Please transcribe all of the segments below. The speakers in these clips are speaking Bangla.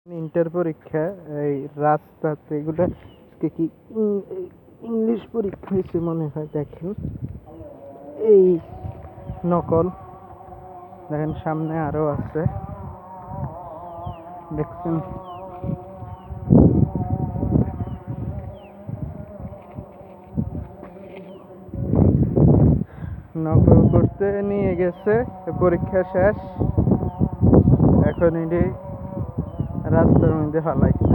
ইন্টার পরীক্ষা এই রাস্তাতে এগুলা কি ইংলিশ পরীক্ষা হয়েছে মনে হয়। দেখেন এই নকল, দেখেন সামনে আরো আছে, দেখছেন? নকল করতে নিয়ে গেছে, পরীক্ষা শেষ, এখন এটি রাস্তার মধ্যে ফালাইছে।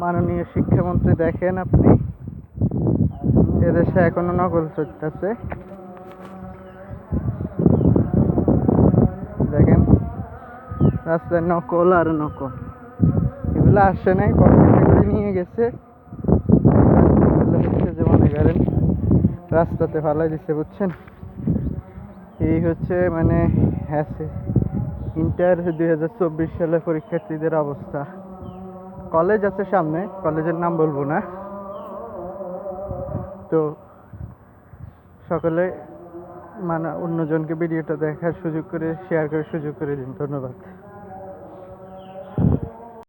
মাননীয় শিক্ষামন্ত্রী, দেখেন আপনি, এদেশে এখনো নকল চলতেছে। দেখেন রাস্তায় নকল আর নকল, এগুলো আসে নাই, পকেটে করে নিয়ে গেছে। এগুলো হচ্ছে যে মনে করেন রাস্তাতে ফালাই দিচ্ছে, বুঝছেন? এই হচ্ছে মানে ইন্টার 2024 সালে পরীক্ষার্থীদের অবস্থা। কলেজ আছে সামনে, কলেজের নাম বলবো না। তো সকলে মানে অন্যজনকে ভিডিওটা দেখার সুযোগ করে, শেয়ার করে সুযোগ করে দিন। ধন্যবাদ।